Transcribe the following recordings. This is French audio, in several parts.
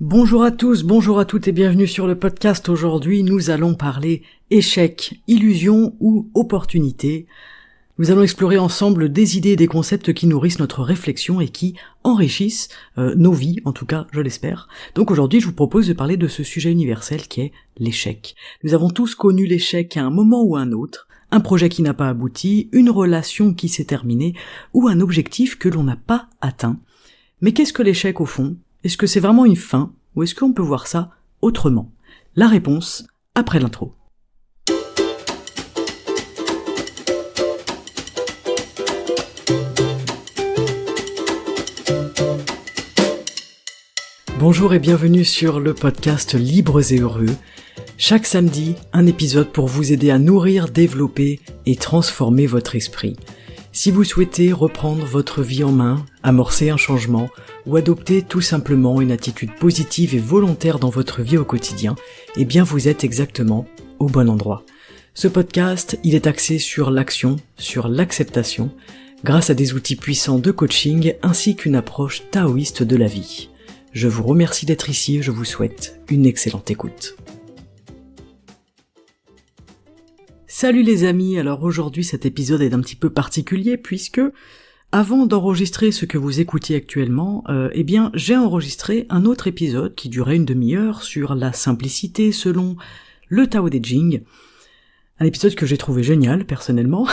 Bonjour à tous, bonjour à toutes et bienvenue sur le podcast. Aujourd'hui, nous allons parler échec, illusion ou opportunité. Nous allons explorer ensemble des idées et des concepts qui nourrissent notre réflexion et qui enrichissent nos vies, en tout cas, je l'espère. Donc aujourd'hui, je vous propose de parler de ce sujet universel qui est l'échec. Nous avons tous connu l'échec à un moment ou à un autre, un projet qui n'a pas abouti, une relation qui s'est terminée ou un objectif que l'on n'a pas atteint. Mais qu'est-ce que l'échec au fond ? Est-ce que c'est vraiment une fin, ou est-ce qu'on peut voir ça autrement ? La réponse, après l'intro. Bonjour et bienvenue sur le podcast Libres et Heureux. Chaque samedi, un épisode pour vous aider à nourrir, développer et transformer votre esprit. Si vous souhaitez reprendre votre vie en main, amorcer un changement ou adopter tout simplement une attitude positive et volontaire dans votre vie au quotidien, eh bien vous êtes exactement au bon endroit. Ce podcast, il est axé sur l'action, sur l'acceptation, grâce à des outils puissants de coaching ainsi qu'une approche taoïste de la vie. Je vous remercie d'être ici et je vous souhaite une excellente écoute. Salut les amis, alors aujourd'hui cet épisode est un petit peu particulier puisque avant d'enregistrer ce que vous écoutez actuellement, j'ai enregistré un autre épisode qui durait une demi-heure sur la simplicité selon le Tao Te Ching. Un épisode que j'ai trouvé génial personnellement.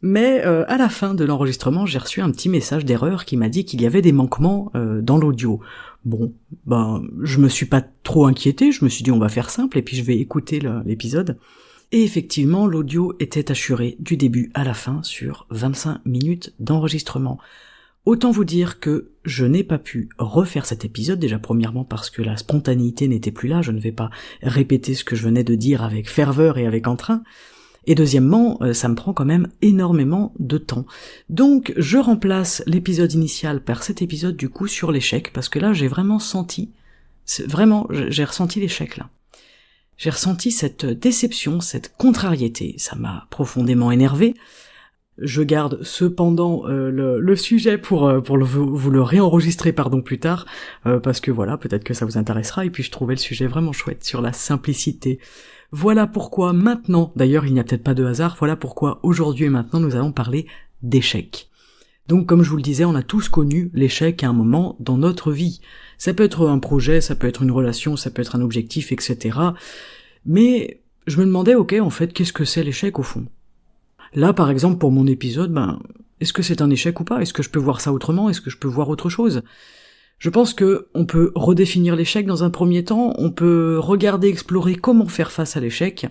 Mais à la fin de l'enregistrement, j'ai reçu un petit message d'erreur qui m'a dit qu'il y avait des manquements dans l'audio. Bon, je me suis pas trop inquiété, je me suis dit on va faire simple et puis je vais écouter l'épisode. Et effectivement, l'audio était assuré du début à la fin sur 25 minutes d'enregistrement. Autant vous dire que je n'ai pas pu refaire cet épisode, déjà premièrement parce que la spontanéité n'était plus là, je ne vais pas répéter ce que je venais de dire avec ferveur et avec entrain. Et deuxièmement, ça me prend quand même énormément de temps. Donc je remplace l'épisode initial par cet épisode du coup sur l'échec, parce que là j'ai vraiment senti, j'ai ressenti l'échec là. J'ai ressenti cette déception, cette contrariété, ça m'a profondément énervé. Je garde cependant le sujet pour vous le réenregistrer plus tard, parce que voilà, peut-être que ça vous intéressera, et puis je trouvais le sujet vraiment chouette sur la simplicité. Voilà pourquoi maintenant, d'ailleurs il n'y a peut-être pas de hasard, voilà pourquoi aujourd'hui et maintenant nous allons parler d'échec. Donc comme je vous le disais, on a tous connu l'échec à un moment dans notre vie. Ça peut être un projet, ça peut être une relation, ça peut être un objectif, etc. Mais je me demandais, en fait, qu'est-ce que c'est l'échec au fond ? Là par exemple pour mon épisode, est-ce que c'est un échec ou pas ? Est-ce que je peux voir ça autrement ? Est-ce que je peux voir autre chose ? Je pense que on peut redéfinir l'échec dans un premier temps, on peut regarder, explorer comment faire face à l'échec,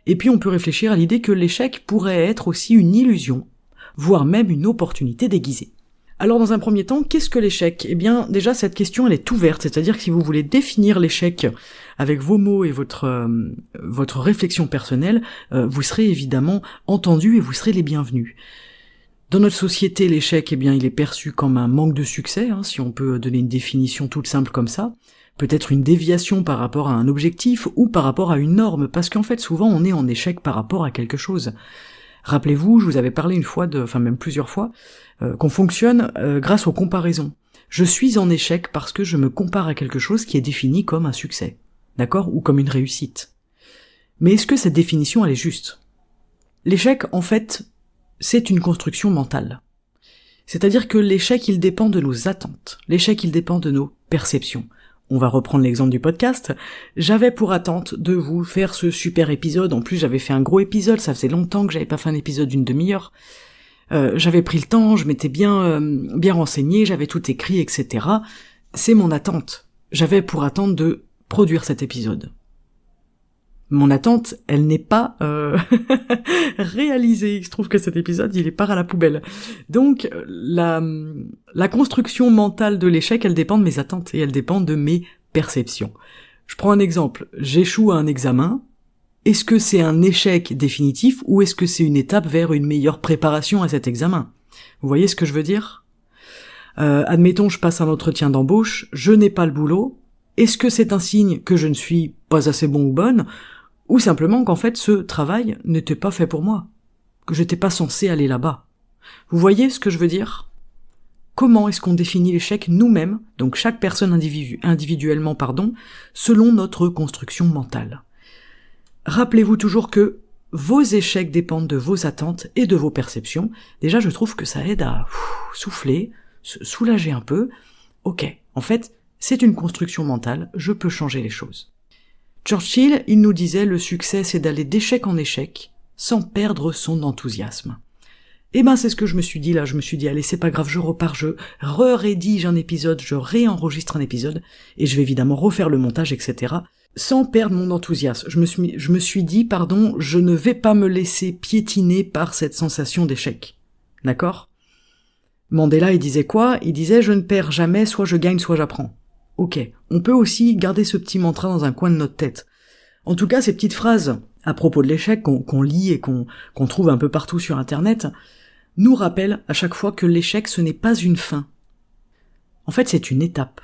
et puis on peut réfléchir à l'idée que l'échec pourrait être aussi une illusion, voire même une opportunité déguisée. Alors dans un premier temps, qu'est-ce que l'échec ? Eh bien déjà cette question elle est ouverte, c'est-à-dire que si vous voulez définir l'échec avec vos mots et votre réflexion personnelle, vous serez évidemment entendu et vous serez les bienvenus. Dans notre société, l'échec, il est perçu comme un manque de succès, si on peut donner une définition toute simple comme ça. Peut-être une déviation par rapport à un objectif ou par rapport à une norme, parce qu'en fait, souvent, on est en échec par rapport à quelque chose. Rappelez-vous, je vous avais parlé une fois, même plusieurs fois, qu'on fonctionne grâce aux comparaisons. Je suis en échec parce que je me compare à quelque chose qui est défini comme un succès, d'accord ? Ou comme une réussite. Mais est-ce que cette définition, elle est juste ? L'échec, en fait, c'est une construction mentale. C'est-à-dire que l'échec, il dépend de nos attentes. L'échec, il dépend de nos perceptions. On va reprendre l'exemple du podcast. J'avais pour attente de vous faire ce super épisode. En plus, j'avais fait un gros épisode. Ça faisait longtemps que j'avais pas fait un épisode d'une demi-heure. J'avais pris le temps, je m'étais bien renseigné, j'avais tout écrit, etc. C'est mon attente. J'avais pour attente de produire cet épisode. Mon attente, elle n'est pas réalisée. Il se trouve que cet épisode, il part à la poubelle. Donc, la construction mentale de l'échec, elle dépend de mes attentes et elle dépend de mes perceptions. Je prends un exemple. J'échoue à un examen. Est-ce que c'est un échec définitif ou est-ce que c'est une étape vers une meilleure préparation à cet examen ? Vous voyez ce que je veux dire ? Admettons, je passe un entretien d'embauche, je n'ai pas le boulot. Est-ce que c'est un signe que je ne suis pas assez bon ou bonne ? Ou simplement qu'en fait ce travail n'était pas fait pour moi, que j'étais pas censé aller là-bas. Vous voyez ce que je veux dire ? Comment est-ce qu'on définit l'échec nous-mêmes, donc chaque personne individuellement, selon notre construction mentale. Rappelez-vous toujours que vos échecs dépendent de vos attentes et de vos perceptions. Déjà, je trouve que ça aide à souffler, se soulager un peu. Ok, en fait, c'est une construction mentale, je peux changer les choses. Churchill, il nous disait, le succès, c'est d'aller d'échec en échec, sans perdre son enthousiasme. Eh ben, c'est ce que je me suis dit là, je me suis dit, allez, c'est pas grave, je repars, je rédige un épisode, je réenregistre un épisode, et je vais évidemment refaire le montage, etc., sans perdre mon enthousiasme. Je me suis dit, je ne vais pas me laisser piétiner par cette sensation d'échec. D'accord? Mandela, il disait quoi? Il disait, je ne perds jamais, soit je gagne, soit j'apprends. Ok, on peut aussi garder ce petit mantra dans un coin de notre tête. En tout cas, ces petites phrases à propos de l'échec qu'on lit et qu'on trouve un peu partout sur Internet nous rappellent à chaque fois que l'échec, ce n'est pas une fin. En fait, c'est une étape.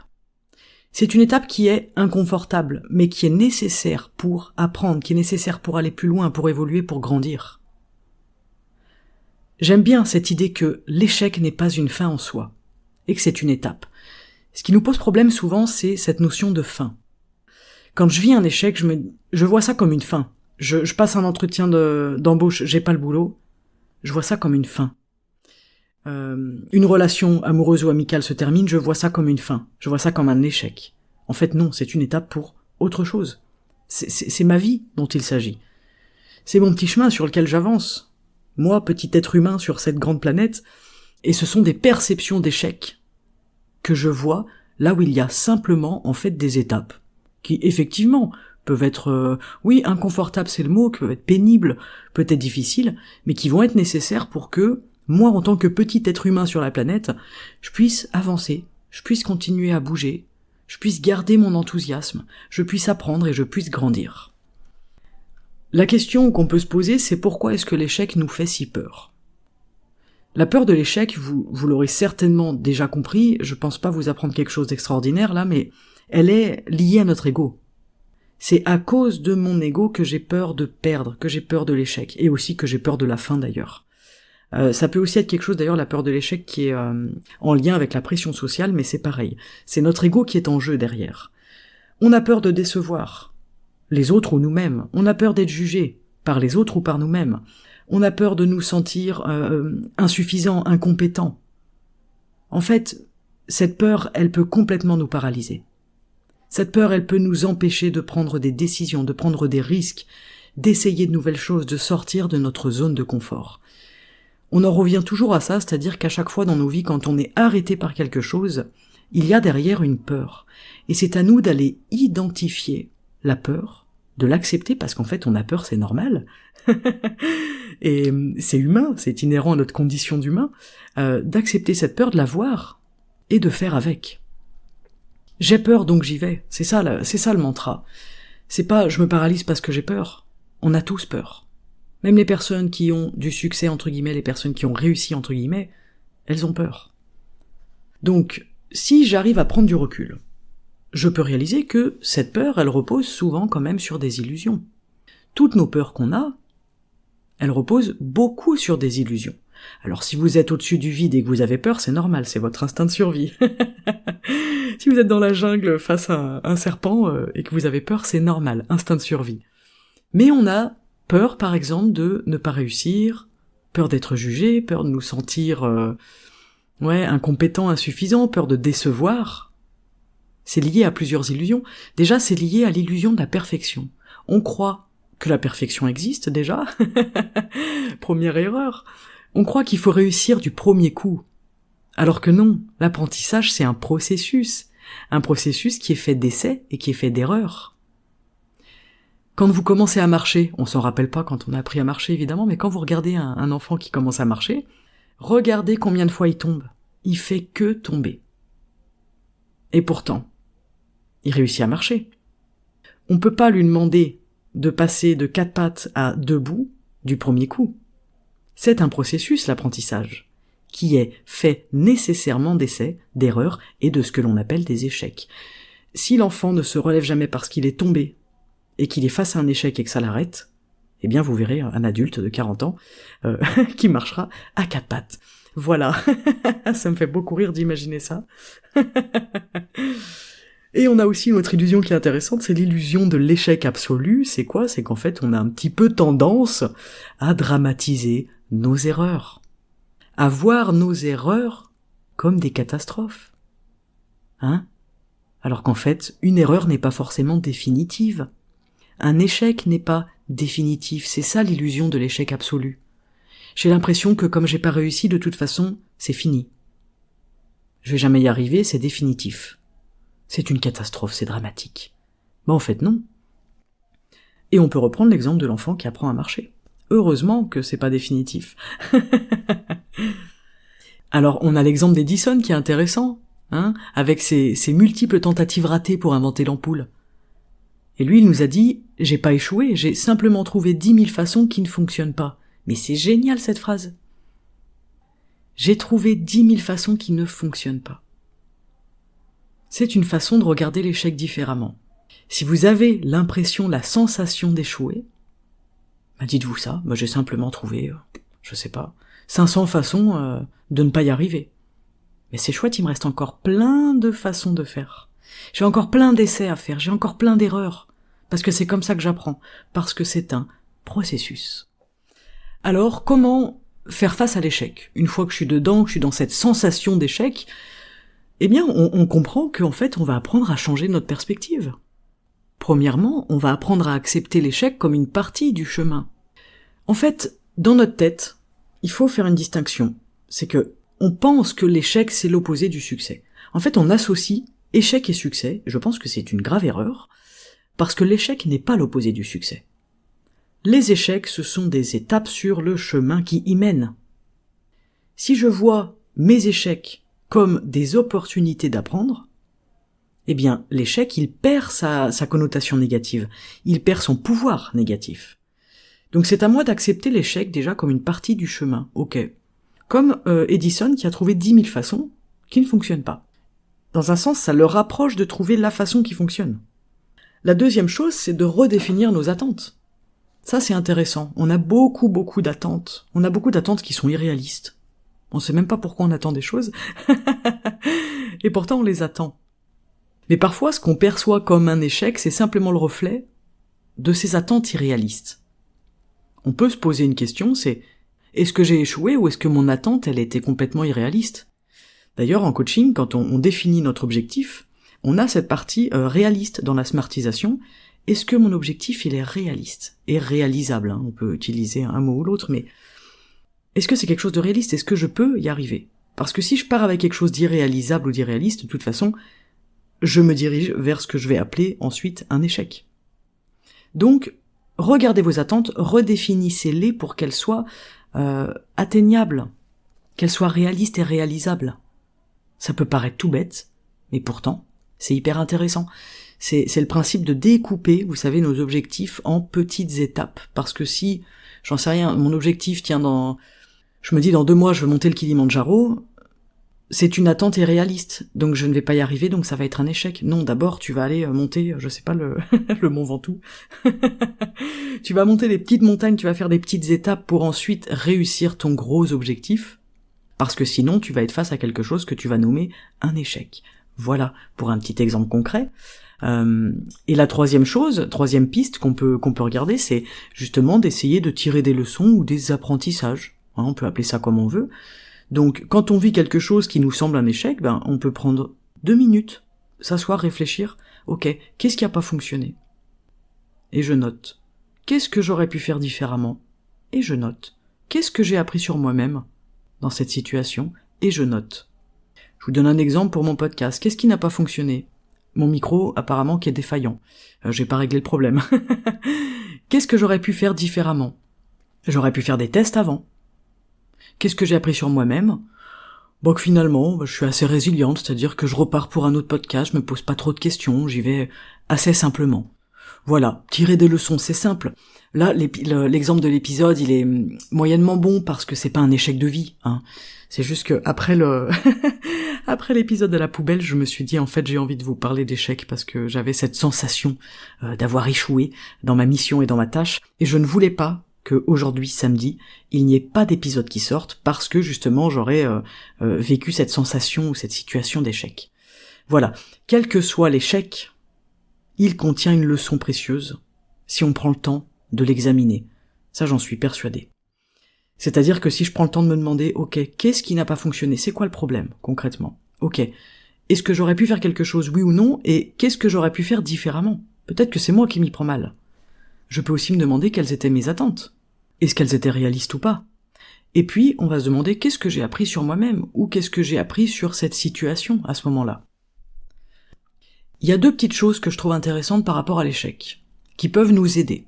C'est une étape qui est inconfortable, mais qui est nécessaire pour apprendre, qui est nécessaire pour aller plus loin, pour évoluer, pour grandir. J'aime bien cette idée que l'échec n'est pas une fin en soi, et que c'est une étape. Ce qui nous pose problème souvent, c'est cette notion de fin. Quand je vis un échec, je vois ça comme une fin. Je passe un entretien d'embauche, j'ai pas le boulot, je vois ça comme une fin. Une relation amoureuse ou amicale se termine, je vois ça comme une fin. Je vois ça comme un échec. En fait, non, c'est une étape pour autre chose. C'est ma vie dont il s'agit. C'est mon petit chemin sur lequel j'avance. Moi, petit être humain sur cette grande planète, et ce sont des perceptions d'échec que je vois là où il y a simplement, en fait, des étapes, qui, effectivement, peuvent être, inconfortables, c'est le mot, qui peuvent être pénibles, peut-être difficiles, mais qui vont être nécessaires pour que, moi, en tant que petit être humain sur la planète, je puisse avancer, je puisse continuer à bouger, je puisse garder mon enthousiasme, je puisse apprendre et je puisse grandir. La question qu'on peut se poser, c'est pourquoi est-ce que l'échec nous fait si peur ? La peur de l'échec, vous l'aurez certainement déjà compris, je pense pas vous apprendre quelque chose d'extraordinaire là, mais elle est liée à notre ego. C'est à cause de mon ego que j'ai peur de perdre, que j'ai peur de l'échec, et aussi que j'ai peur de la fin d'ailleurs. Ça peut aussi être quelque chose d'ailleurs, la peur de l'échec, qui est en lien avec la pression sociale, mais c'est pareil. C'est notre ego qui est en jeu derrière. On a peur de décevoir les autres ou nous-mêmes. On a peur d'être jugé par les autres ou par nous-mêmes. On a peur de nous sentir insuffisants, incompétents. En fait, cette peur, elle peut complètement nous paralyser. Cette peur, elle peut nous empêcher de prendre des décisions, de prendre des risques, d'essayer de nouvelles choses, de sortir de notre zone de confort. On en revient toujours à ça, c'est-à-dire qu'à chaque fois dans nos vies, quand on est arrêté par quelque chose, il y a derrière une peur. Et c'est à nous d'aller identifier la peur, de l'accepter, parce qu'en fait on a peur, c'est normal. Et c'est humain, c'est inhérent à notre condition d'humain, d'accepter cette peur, de la voir, et de faire avec. J'ai peur donc j'y vais, c'est ça le mantra. C'est pas je me paralyse parce que j'ai peur, on a tous peur. Même les personnes qui ont du succès, entre guillemets, les personnes qui ont réussi, entre guillemets, elles ont peur. Donc, si j'arrive à prendre du recul, je peux réaliser que cette peur, elle repose souvent quand même sur des illusions. Toutes nos peurs qu'on a, elles reposent beaucoup sur des illusions. Alors si vous êtes au-dessus du vide et que vous avez peur, c'est normal, c'est votre instinct de survie. Si vous êtes dans la jungle face à un serpent et que vous avez peur, c'est normal, instinct de survie. Mais on a peur, par exemple, de ne pas réussir, peur d'être jugé, peur de nous sentir incompétent, insuffisant, peur de décevoir. C'est lié à plusieurs illusions. Déjà, c'est lié à l'illusion de la perfection. On croit que la perfection existe déjà. Première erreur. On croit qu'il faut réussir du premier coup. Alors que non, l'apprentissage, c'est un processus. Un processus qui est fait d'essais et qui est fait d'erreurs. Quand vous commencez à marcher, on s'en rappelle pas quand on a appris à marcher évidemment, mais quand vous regardez un enfant qui commence à marcher, regardez combien de fois il tombe. Il fait que tomber. Et pourtant, il réussit à marcher. On peut pas lui demander de passer de 4 pattes à debout du premier coup. C'est un processus, l'apprentissage, qui est fait nécessairement d'essais, d'erreurs et de ce que l'on appelle des échecs. Si l'enfant ne se relève jamais parce qu'il est tombé, et qu'il est face à un échec et que ça l'arrête, eh bien vous verrez un adulte de 40 ans qui marchera à 4 pattes. Voilà, ça me fait beaucoup rire d'imaginer ça. Et on a aussi une autre illusion qui est intéressante, c'est l'illusion de l'échec absolu. C'est quoi? C'est qu'en fait, on a un petit peu tendance à dramatiser nos erreurs, à voir nos erreurs comme des catastrophes. Hein? Alors qu'en fait, une erreur n'est pas forcément définitive. Un échec n'est pas définitif, c'est ça l'illusion de l'échec absolu. J'ai l'impression que comme j'ai pas réussi, de toute façon, c'est fini. Je vais jamais y arriver, c'est définitif. C'est une catastrophe, c'est dramatique. Mais en fait, non. Et on peut reprendre l'exemple de l'enfant qui apprend à marcher. Heureusement que c'est pas définitif. Alors, on a l'exemple d'Edison qui est intéressant, hein, avec ses multiples tentatives ratées pour inventer l'ampoule. Et lui, il nous a dit, j'ai pas échoué, j'ai simplement trouvé 10 000 façons qui ne fonctionnent pas. Mais c'est génial cette phrase. J'ai trouvé 10 000 façons qui ne fonctionnent pas. C'est une façon de regarder l'échec différemment. Si vous avez l'impression, la sensation d'échouer, dites-vous ça, j'ai simplement trouvé, 500 façons de ne pas y arriver. Mais c'est chouette, il me reste encore plein de façons de faire. J'ai encore plein d'essais à faire, j'ai encore plein d'erreurs. Parce que c'est comme ça que j'apprends, parce que c'est un processus. Alors, comment faire face à l'échec? Une fois que je suis dedans, que je suis dans cette sensation d'échec, eh bien, on comprend qu'en fait, on va apprendre à changer notre perspective. Premièrement, on va apprendre à accepter l'échec comme une partie du chemin. En fait, dans notre tête, il faut faire une distinction. C'est que on pense que l'échec, c'est l'opposé du succès. En fait, on associe échec et succès. Je pense que c'est une grave erreur, parce que l'échec n'est pas l'opposé du succès. Les échecs, ce sont des étapes sur le chemin qui y mènent. Si je vois mes échecs comme des opportunités d'apprendre, eh bien, l'échec, il perd sa connotation négative. Il perd son pouvoir négatif. Donc c'est à moi d'accepter l'échec déjà comme une partie du chemin. Ok. Comme Edison qui a trouvé 10 000 façons qui ne fonctionnent pas. Dans un sens, ça le rapproche de trouver la façon qui fonctionne. La deuxième chose, c'est de redéfinir nos attentes. Ça, c'est intéressant. On a beaucoup d'attentes. On a beaucoup d'attentes qui sont irréalistes. On sait même pas pourquoi on attend des choses. Et pourtant, on les attend. Mais parfois, ce qu'on perçoit comme un échec, c'est simplement le reflet de ces attentes irréalistes. On peut se poser une question, c'est est-ce que j'ai échoué ou est-ce que mon attente, elle était complètement irréaliste? D'ailleurs, en coaching, quand on définit notre objectif, on a cette partie réaliste dans la smartisation. Est-ce que mon objectif, il est réaliste et réalisable, hein? On peut utiliser un mot ou l'autre, mais est-ce que c'est quelque chose de réaliste? Est-ce que je peux y arriver? Parce que si je pars avec quelque chose d'irréalisable ou d'irréaliste, de toute façon, je me dirige vers ce que je vais appeler ensuite un échec. Donc, regardez vos attentes, redéfinissez-les pour qu'elles soient atteignables, qu'elles soient réalistes et réalisables. Ça peut paraître tout bête, mais pourtant, c'est hyper intéressant. C'est le principe de découper, vous savez, nos objectifs en petites étapes. Parce que si, j'en sais rien, mon objectif je me dis dans 2 mois je veux monter le Kilimandjaro, c'est une attente irréaliste, donc je ne vais pas y arriver, donc ça va être un échec. Non, d'abord tu vas aller monter, le Mont Ventoux. Tu vas monter des petites montagnes, tu vas faire des petites étapes pour ensuite réussir ton gros objectif, parce que sinon tu vas être face à quelque chose que tu vas nommer un échec. Voilà, pour un petit exemple concret. Et la troisième piste qu'on peut regarder, c'est justement d'essayer de tirer des leçons ou des apprentissages. Hein, on peut appeler ça comme on veut. Donc, quand on vit quelque chose qui nous semble un échec, on peut prendre 2 minutes, s'asseoir, réfléchir. Ok, qu'est-ce qui a pas fonctionné? Et je note. Qu'est-ce que j'aurais pu faire différemment? Et je note. Qu'est-ce que j'ai appris sur moi-même dans cette situation? Et je note. Je vous donne un exemple pour mon podcast. Qu'est-ce qui n'a pas fonctionné? Mon micro, apparemment, qui est défaillant. J'ai pas réglé le problème. Qu'est-ce que j'aurais pu faire différemment? J'aurais pu faire des tests avant. Qu'est-ce que j'ai appris sur moi-même? Que finalement, je suis assez résiliente, c'est-à-dire que je repars pour un autre podcast, je me pose pas trop de questions, j'y vais assez simplement. Voilà, tirer des leçons, c'est simple. Là, l'exemple de l'épisode, il est moyennement bon parce que c'est pas un échec de vie, hein. C'est juste que après après l'épisode de la poubelle, je me suis dit en fait j'ai envie de vous parler d'échec parce que j'avais cette sensation d'avoir échoué dans ma mission et dans ma tâche, et je ne voulais pas que aujourd'hui, samedi, il n'y ait pas d'épisode qui sorte parce que justement j'aurais vécu cette sensation ou cette situation d'échec. Voilà, quel que soit l'échec, il contient une leçon précieuse si on prend le temps de l'examiner. Ça, j'en suis persuadé. C'est-à-dire que si je prends le temps de me demander, ok, qu'est-ce qui n'a pas fonctionné? C'est quoi le problème, concrètement? Ok, est-ce que j'aurais pu faire quelque chose, oui ou non? Et qu'est-ce que j'aurais pu faire différemment? Peut-être que c'est moi qui m'y prends mal. Je peux aussi me demander quelles étaient mes attentes. Est-ce qu'elles étaient réalistes ou pas? Et puis, on va se demander qu'est-ce que j'ai appris sur moi-même, ou qu'est-ce que j'ai appris sur cette situation à ce moment-là. Il y a deux petites choses que je trouve intéressantes par rapport à l'échec, qui peuvent nous aider.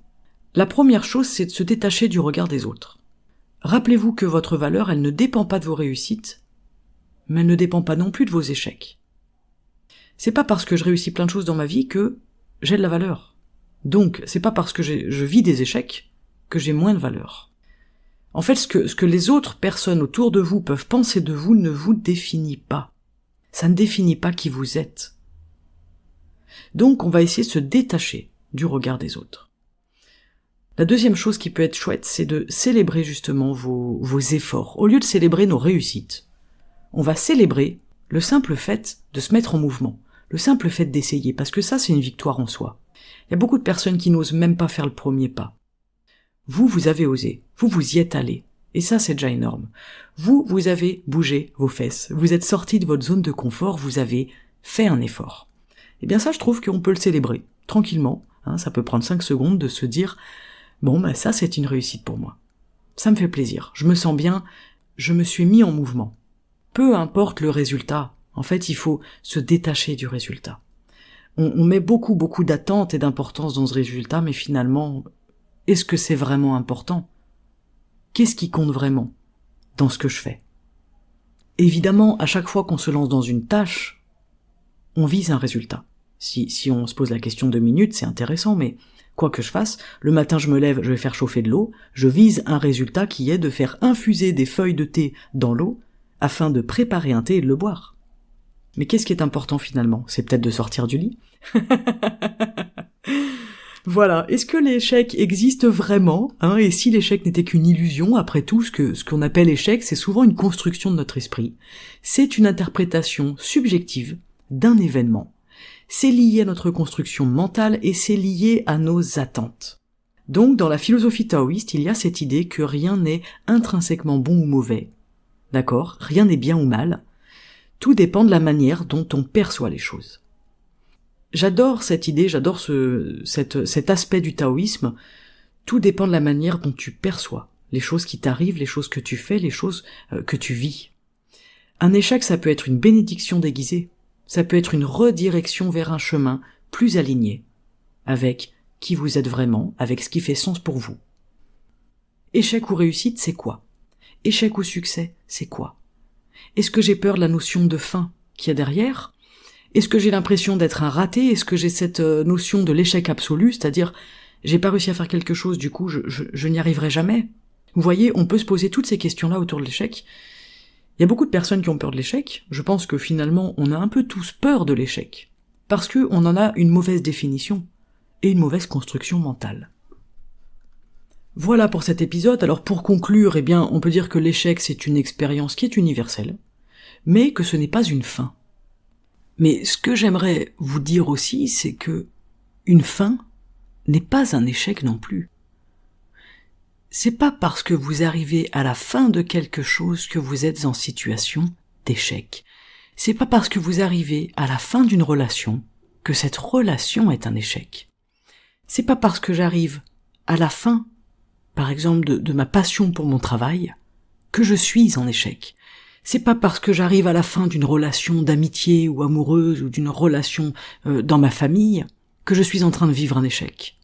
La première chose, c'est de se détacher du regard des autres. Rappelez-vous que votre valeur, elle ne dépend pas de vos réussites, mais elle ne dépend pas non plus de vos échecs. C'est pas parce que je réussis plein de choses dans ma vie que j'ai de la valeur. Donc, c'est pas parce que je vis des échecs que j'ai moins de valeur. En fait, ce que les autres personnes autour de vous peuvent penser de vous ne vous définit pas. Ça ne définit pas qui vous êtes. Donc, on va essayer de se détacher du regard des autres. La deuxième chose qui peut être chouette, c'est de célébrer justement vos efforts. Au lieu de célébrer nos réussites, on va célébrer le simple fait de se mettre en mouvement, le simple fait d'essayer, parce que ça, c'est une victoire en soi. Il y a beaucoup de personnes qui n'osent même pas faire le premier pas. Vous avez osé, vous y êtes allé, et ça, c'est déjà énorme. Vous avez bougé vos fesses, vous êtes sorti de votre zone de confort, vous avez fait un effort. Eh bien ça, je trouve qu'on peut le célébrer, tranquillement, ça peut prendre 5 secondes de se dire « Bon, ça, c'est une réussite pour moi. Ça me fait plaisir, je me sens bien, je me suis mis en mouvement. » Peu importe le résultat, en fait, il faut se détacher du résultat. On met beaucoup d'attentes et d'importance dans ce résultat, mais finalement, est-ce que c'est vraiment important? Qu'est-ce qui compte vraiment dans ce que je fais? Évidemment, à chaque fois qu'on se lance dans une tâche, on vise un résultat. Si on se pose la question 2 minutes, c'est intéressant, mais quoi que je fasse, le matin je me lève, je vais faire chauffer de l'eau, je vise un résultat qui est de faire infuser des feuilles de thé dans l'eau afin de préparer un thé et de le boire. Mais qu'est-ce qui est important finalement? C'est peut-être de sortir du lit. Voilà, est-ce que l'échec existe vraiment, et si l'échec n'était qu'une illusion, après tout, ce qu'on appelle échec, c'est souvent une construction de notre esprit. C'est une interprétation subjective d'un événement. C'est lié à notre construction mentale et c'est lié à nos attentes. Donc, dans la philosophie taoïste, il y a cette idée que rien n'est intrinsèquement bon ou mauvais. D'accord? Rien n'est bien ou mal. Tout dépend de la manière dont on perçoit les choses. J'adore cette idée, j'adore cet aspect du taoïsme. Tout dépend de la manière dont tu perçois les choses qui t'arrivent, les choses que tu fais, les choses que tu vis. Un échec, ça peut être une bénédiction déguisée. Ça peut être une redirection vers un chemin plus aligné avec qui vous êtes vraiment, avec ce qui fait sens pour vous. Échec ou réussite, c'est quoi? Échec ou succès, c'est quoi? Est-ce que j'ai peur de la notion de fin qu'il y a derrière? Est-ce que j'ai l'impression d'être un raté? Est-ce que j'ai cette notion de l'échec absolu, c'est-à-dire j'ai pas réussi à faire quelque chose, du coup je n'y arriverai jamais? Vous voyez, on peut se poser toutes ces questions-là autour de l'échec. Il y a beaucoup de personnes qui ont peur de l'échec. Je pense que finalement, on a un peu tous peur de l'échec, parce que on en a une mauvaise définition et une mauvaise construction mentale. Voilà pour cet épisode. Alors pour conclure, eh bien, on peut dire que l'échec c'est une expérience qui est universelle, mais que ce n'est pas une fin. Mais ce que j'aimerais vous dire aussi, c'est que une fin n'est pas un échec non plus. C'est pas parce que vous arrivez à la fin de quelque chose que vous êtes en situation d'échec. C'est pas parce que vous arrivez à la fin d'une relation que cette relation est un échec. C'est pas parce que j'arrive à la fin, par exemple, de ma passion pour mon travail, que je suis en échec. C'est pas parce que j'arrive à la fin d'une relation d'amitié ou amoureuse ou d'une relation dans ma famille que je suis en train de vivre un échec.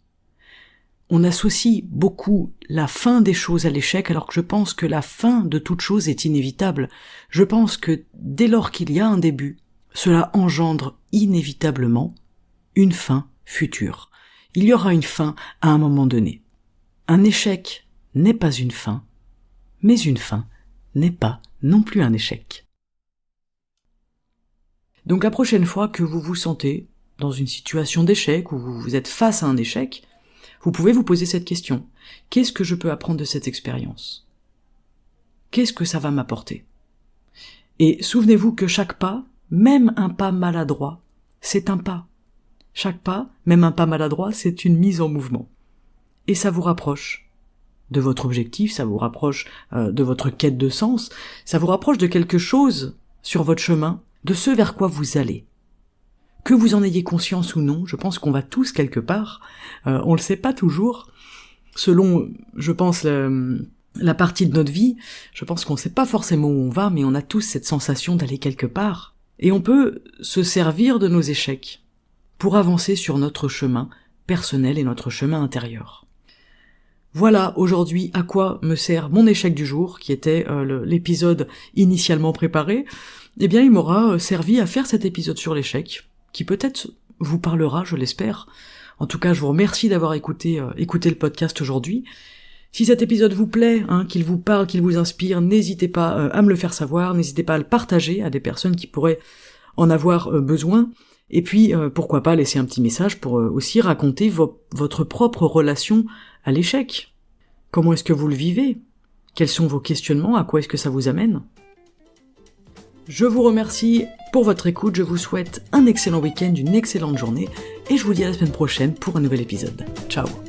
On associe beaucoup la fin des choses à l'échec, alors que je pense que la fin de toute chose est inévitable. Je pense que dès lors qu'il y a un début, cela engendre inévitablement une fin future. Il y aura une fin à un moment donné. Un échec n'est pas une fin, mais une fin n'est pas non plus un échec. Donc la prochaine fois que vous vous sentez dans une situation d'échec ou vous êtes face à un échec, vous pouvez vous poser cette question. Qu'est-ce que je peux apprendre de cette expérience ? Qu'est-ce que ça va m'apporter ? Et souvenez-vous que chaque pas, même un pas maladroit, c'est un pas. Chaque pas, même un pas maladroit, c'est une mise en mouvement. Et ça vous rapproche de votre objectif, ça vous rapproche de votre quête de sens, ça vous rapproche de quelque chose sur votre chemin, de ce vers quoi vous allez. Que vous en ayez conscience ou non, je pense qu'on va tous quelque part, on le sait pas toujours, selon, je pense, la partie de notre vie, je pense qu'on sait pas forcément où on va, mais on a tous cette sensation d'aller quelque part, et on peut se servir de nos échecs pour avancer sur notre chemin personnel et notre chemin intérieur. Voilà aujourd'hui à quoi me sert mon échec du jour, qui était l'épisode initialement préparé. Eh bien, il m'aura servi à faire cet épisode sur l'échec, qui peut-être vous parlera, je l'espère. En tout cas, je vous remercie d'avoir écouté le podcast aujourd'hui. Si cet épisode vous plaît, qu'il vous parle, qu'il vous inspire, n'hésitez pas à me le faire savoir, n'hésitez pas à le partager à des personnes qui pourraient en avoir besoin. Et puis, pourquoi pas laisser un petit message pour aussi raconter votre propre relation à l'échec. Comment est-ce que vous le vivez ? Quels sont vos questionnements ? À quoi est-ce que ça vous amène ? Je vous remercie pour votre écoute, je vous souhaite un excellent week-end, une excellente journée, et je vous dis à la semaine prochaine pour un nouvel épisode. Ciao !